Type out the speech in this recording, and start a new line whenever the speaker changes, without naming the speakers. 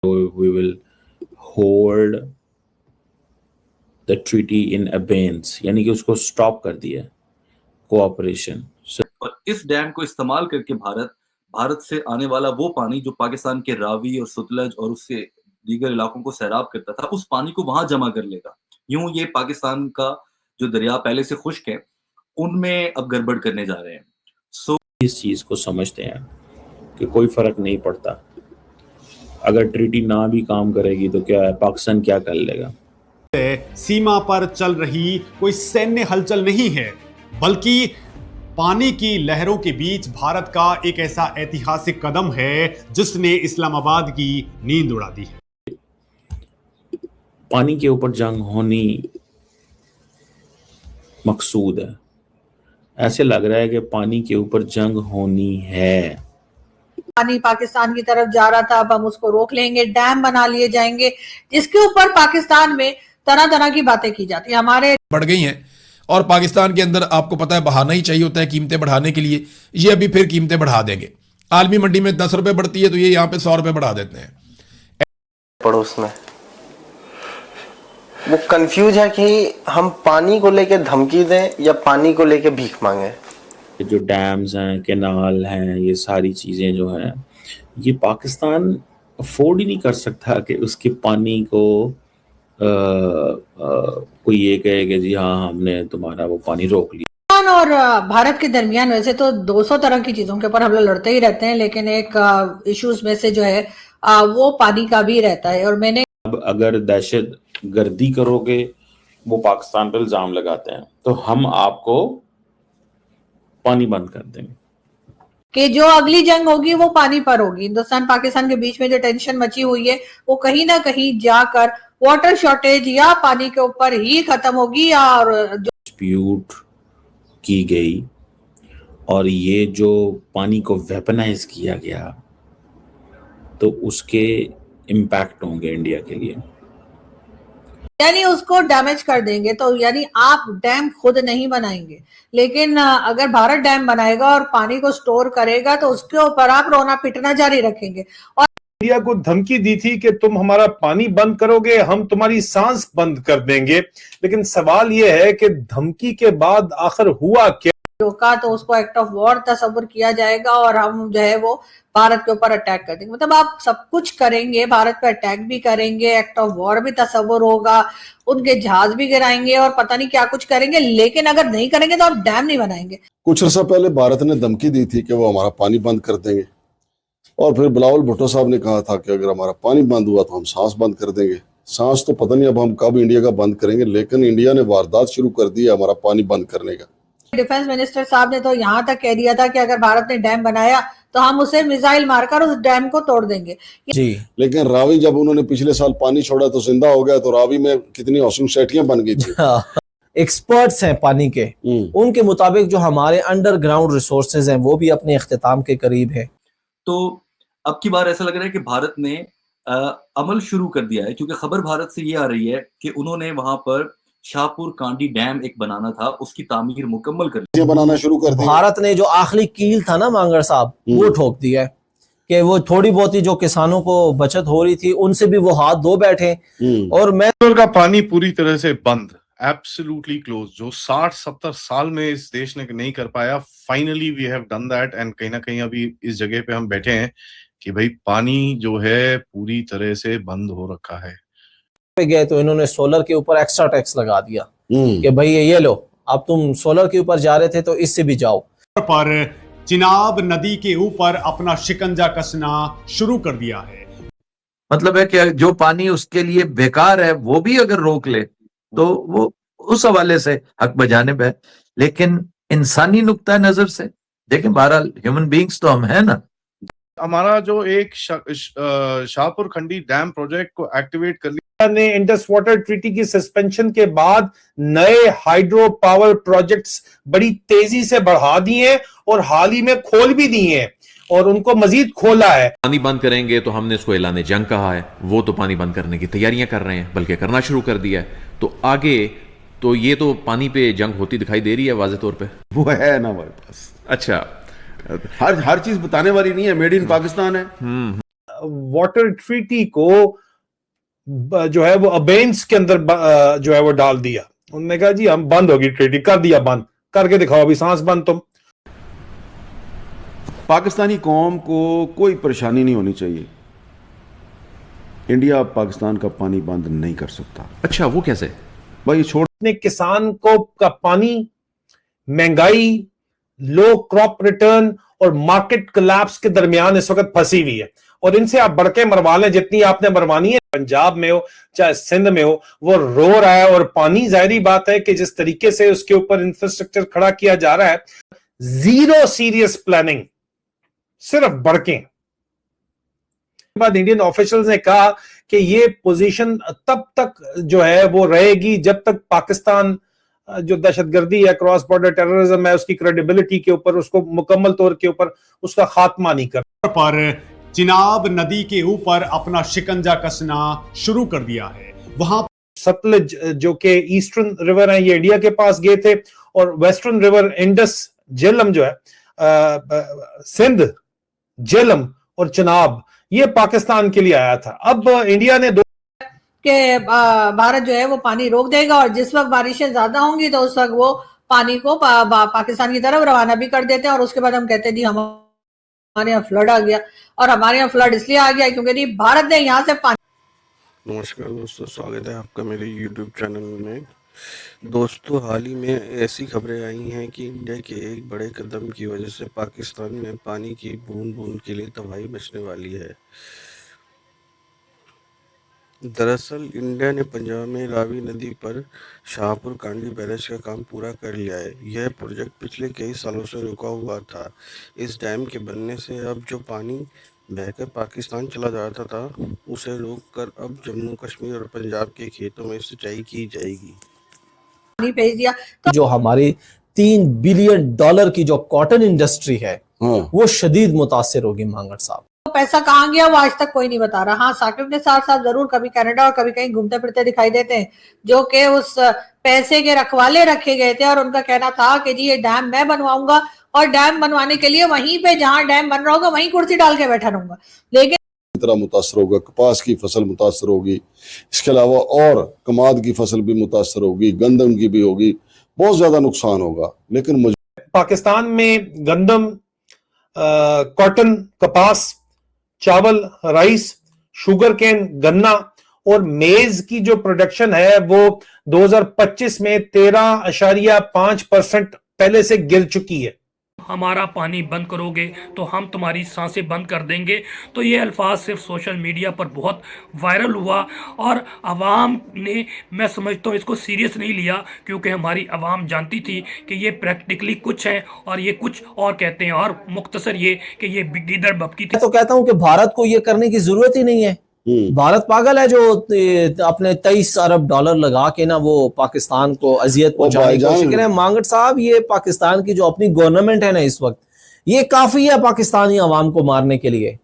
we will hold the treaty in abeyance, यानी कि उसको स्टॉप कर दिया कोऑपरेशन।
और इस डैम को इस्तेमाल करके भारत से आने वाला वो पानी जो पाकिस्तान के रावी और सतलज और उसके दीगर इलाकों को सैराब करता था, उस पानी को वहां जमा कर लेगा। यूं ये पाकिस्तान का जो दरिया पहले से खुश्क है, उनमें अब गड़बड़ करने जा रहे हैं।
इस चीज को समझते हैं कि कोई फर्क नहीं पड़ता, अगर ट्रीटी ना भी काम करेगी तो क्या है, पाकिस्तान क्या कर लेगा।
सीमा पर चल रही कोई सैन्य हलचल नहीं है, बल्कि पानी की लहरों के बीच भारत का एक ऐसा ऐतिहासिक कदम है जिसने इस्लामाबाद की नींद उड़ा दी है।
पानी के ऊपर जंग होनी मकसूद है, ऐसे लग रहा है कि पानी के ऊपर जंग होनी है।
पानी पाकिस्तान की तरफ जा रहा था, अब हम उसको रोक लेंगे, डैम बना लिए जाएंगे, जिसके ऊपर पाकिस्तान में तरह तरह की बातें की जाती है। हमारे
बढ़ गई हैं और पाकिस्तान के अंदर आपको पता है बहाना ही चाहिए होता है कीमतें बढ़ाने के लिए। ये अभी फिर कीमतें बढ़ा देंगे। आलमी मंडी में 10 रुपए बढ़ती है तो ये यहाँ पे 100 रुपए बढ़ा देते हैं।
पड़ोस में वो कंफ्यूज है कि हम पानी को लेके धमकी दें या पानी को लेके भीख मांगे।
जो डैम्स हैं, कैनाल हैं, ये सारी चीज़ें जो हैं, ये पाकिस्तान अफोर्ड ही नहीं कर सकता कि उसके पानी को कोई ये कहे कि जी हाँ हमने तुम्हारा वो पानी रोक लिया।
और भारत के दरमियान वैसे तो 200 तरह की चीजों के ऊपर हम लोग लड़ते ही रहते हैं, लेकिन एक इश्यूज में से जो है वो पानी का भी रहता है। और मैंने
अब अगर दहशत गर्दी करोगे, वो पाकिस्तान पर इल्जाम लगाते हैं, तो हम आपको पानी बंद कर देंगे
कि जो अगली जंग होगी वो पानी पर होगी। हिंदुस्तान पाकिस्तान के बीच में जो टेंशन मची हुई है वो कहीं ना कहीं जाकर वाटर शॉर्टेज या पानी के ऊपर ही खत्म होगी। और जो
डिस्प्यूट की गई और ये जो पानी को वेपनाइज किया गया, तो उसके इम्पैक्ट होंगे इंडिया के लिए,
यानी उसको डैमेज कर देंगे। तो यानी आप डैम खुद नहीं बनाएंगे, लेकिन अगर भारत डैम बनाएगा और पानी को स्टोर करेगा तो उसके ऊपर आप रोना पिटना जारी रखेंगे। और
इंडिया को धमकी दी थी कि तुम हमारा पानी बंद करोगे, हम तुम्हारी सांस बंद कर देंगे। लेकिन सवाल यह है कि धमकी के बाद आखिर हुआ क्या?
रोका तो उसको एक्ट ऑफ वॉर तस्वुर किया जाएगा और हम जो है वो भारत के ऊपर अटैक कर देंगे। मतलब आप सब कुछ करेंगे, भारत पे अटैक भी करेंगे, एक्ट ऑफ वॉर भी तस्वुर होगा, उनके जहाज भी गिराएंगे और पता नहीं क्या कुछ करेंगे, लेकिन अगर नहीं करेंगे तो आप डैम नहीं बनाएंगे।
कुछ अर्सा पहले भारत ने धमकी दी थी कि वो हमारा पानी बंद कर देंगे, और फिर बिलावल भुट्टो साहब ने कहा था कि अगर हमारा पानी बंद हुआ तो हम सांस बंद कर देंगे। सांस तो पता नहीं अब हम कब इंडिया का बंद करेंगे, लेकिन इंडिया ने वारदात शुरू कर दी है हमारा पानी बंद करने का।
डिफेंस मिनिस्टर साहब ने तो यहाँ तक कह दिया था कि अगर भारत ने डैम बनाया तो हम उसे मिसाइल मारकर उस डैम को तोड़ देंगे
जी।
लेकिन रावी जब उन्होंने पिछले साल पानी छोड़ा तो जिंदा हो गया, तो रावी में कितनी औसम सेटियां बन गई थी।
एक्सपर्ट्स हैं पानी के, उनके मुताबिक जो हमारे अंडरग्राउंड रिसोर्सेज हैं वो भी अपने इख्तिताम के करीब है।
तो अब की बार ऐसा लग रहा है कि भारत ने अमल शुरू कर दिया है, क्योंकि खबर भारत से ये आ रही है कि उन्होंने वहां पर शाहपुर कांडी डैम एक बनाना था, उसकी तामीर मुकम्मल कर दी,
बनाना शुरू कर दिया।
भारत ने जो आखिरी कील था ना मांगर साहब, वो ठोक दिया है कि वो थोड़ी बहुत ही जो किसानों को बचत हो रही थी उनसे भी वो हाथ धो बैठे। और मैं
का पानी पूरी तरह से बंद, एब्सोल्युटली क्लोज, जो 60-70 साल में इस देश ने नहीं कर पाया, finally we have done that. And कहीं ना कहीं अभी इस जगह पे हम बैठे हैं कि भाई पानी जो है पूरी तरह से बंद हो रखा है।
पे गए तो इन्होंने सोलर के ऊपर एक्स्ट्रा टैक्स लगा दिया कि भाई ये लो, अब तुम सोलर के ऊपर जा रहे थे तो इससे भी जाओ।
पर चिनाब नदी के ऊपर अपना शिकंजा कसना शुरू कर दिया है।
मतलब है कि जो पानी उसके लिए बेकार है वो भी अगर रोक ले तो वो उस हवाले से हक बजाने पे। लेकिन इंसानी नुक्ता नजर से देखें, बहरहाल ह्यूमन बींग्स तो हम है ना।
हमारा जो एक शाहपुर खंडी डैम प्रोजेक्ट को एक्टिवेट कर लिया
ने इंडस वाटर ट्रीटी की सस्पेंशन के बाद नए हाइड्रो पावर प्रोजेक्ट्स बड़ी तेजी से बढ़ा दिए और हाल ही में खोल भी दिए हैं और उनको मजीद खोला है।
पानी बंद करेंगे तो हमने इसको ऐलान जंग कहा है, वो तो पानी बंद करने की तैयारियां कर रहे हैं, बल्कि करना शुरू कर दिया है। तो आगे तो ये तो पानी पे जंग होती दिखाई दे रही है वाज़े तौर पे।
वो है ना हमारे पास।
अच्छा,
हर चीज बताने वाली नहीं है, मेड इन पाकिस्तान है।
वाटर ट्रीटी को जो है वो अबेंस के अंदर जो है वो डाल दिया। उन्होंने कहा जी हम बंद होगी ट्रीटी, कर दिया बंद, करके दिखाओ अभी सांस बंद तुम।
पाकिस्तानी कौम को कोई परेशानी नहीं होनी चाहिए। इंडिया पाकिस्तान का पानी बंद नहीं कर सकता।
अच्छा, वो कैसे
भाई? छोड़
किसान को का पानी, महंगाई, लो क्रॉप रिटर्न और मार्केट कोलैप्स के दरमियान इस वक्त फंसी हुई है, और इनसे आप बढ़के मरवा लें जितनी आपने मरवानी है। पंजाब में हो चाहे सिंध में हो, वो रो रहा है। और पानी, जाहिर बात है कि जिस तरीके से उसके ऊपर इंफ्रास्ट्रक्चर खड़ा किया जा रहा है, जीरो सीरियस प्लानिंग, सिर्फ बढ़के। बाद इंडियन ऑफिशियल्स ने कहा कि ये पोजीशन तब तक जो है वो रहेगी जब तक पाकिस्तान जो दहशतगर्दी है, क्रॉस बॉर्डर टेररिज्म है, उसकी क्रेडिबिलिटी के ऊपर, उसको मुकम्मल तौर के ऊपर उसका खात्मा नहीं कर।
पर चिनाब नदी के ऊपर अपना शिकंजा कसना शुरू कर दिया है। वहां
सतलज जो कि ईस्टर्न रिवर है, ये इंडिया के पास गए थे, और वेस्टर्न रिवर इंडस, झेलम जो है, सिंध, झेलम और चिनाब, ये पाकिस्तान के लिए आया था। अब इंडिया ने
कि भारत जो है वो पानी रोक देगा, और जिस वक्त बारिशें ज्यादा होंगी तो उस वक्त वो पानी को पाकिस्तान की तरफ रवाना भी कर देते हैं। और उसके बाद हम कहते हैं जी हमारे यहाँ फ्लड आ गया, और हमारे यहाँ फ्लड इसलिए आ गया क्योंकि नहीं भारत ने यहाँ से पानी।
नमस्कार दोस्तों, स्वागत है आपका मेरे YouTube चैनल में। दोस्तों, हाल ही में ऐसी खबरें आई हैं कि इंडिया के एक बड़े कदम की वजह से पाकिस्तान में पानी की बूंद बूंद के लिए तबाही मचने वाली है। दरअसल इंडिया ने पंजाब में रावी नदी पर शाहपुर कांडी बैरेज का काम पूरा कर लिया है। यह प्रोजेक्ट पिछले कई सालों से रुका हुआ था। इस डैम के बनने से अब जो पानी बहकर पाकिस्तान चला जाता था, उसे रोककर अब जम्मू कश्मीर और पंजाब के खेतों में सिंचाई की जाएगी।
भेज दिया
जो हमारी $3 बिलियन की जो कॉटन इंडस्ट्री है वो शदीद मुतासिर होगी। मांगड़ साहब,
पैसा कहाँ गया वो आज तक कोई नहीं बता रहा। हाँ, साकिब ने साथ साथ जरूर कभी कनाडा और कभी कहीं घूमते फिरते दिखाई देते हैं, जो कि उस पैसे के रखवाले रखे गए थे, और उनका कहना था कि जी ये डैम मैं बनवाऊंगा, और डैम बनवाने के लिए वहीं पे जहां डैम बन रहा होगा वहीं कुर्सी डाल के बैठा रहूंगा। लेकिन
तरह मुतासर होगा, कपास की फसल मुतासर होगी, इसके अलावा और कमाद की फसल भी मुतासर होगी, गंदम की भी होगी, बहुत ज्यादा नुकसान होगा। लेकिन
पाकिस्तान में गंदम, कॉटन, कपास, चावल, राइस, शुगर केन, गन्ना और मेज की जो प्रोडक्शन है वो 2025 में 13.5% पहले से गिर चुकी है।
हमारा पानी बंद करोगे तो हम तुम्हारी सांसें बंद कर देंगे। तो ये अल्फाज सिर्फ सोशल मीडिया पर बहुत वायरल हुआ, और आवाम ने, मैं समझता हूँ, इसको सीरियस नहीं लिया, क्योंकि हमारी आवाम जानती थी कि ये प्रैक्टिकली कुछ है और ये कुछ और कहते हैं, और मुख्तसर ये कि ये गिदड़ बपकी थी।
तो कहता हूँ कि भारत को ये करने की जरूरत ही नहीं है। भारत पागल है जो अपने $23 अरब लगा के ना वो पाकिस्तान को अजियत पहुंचाने की कोशिश करें। मांगड़ साहब, ये पाकिस्तान की जो अपनी गवर्नमेंट है ना इस वक्त, ये काफी है पाकिस्तानी अवाम को मारने के लिए।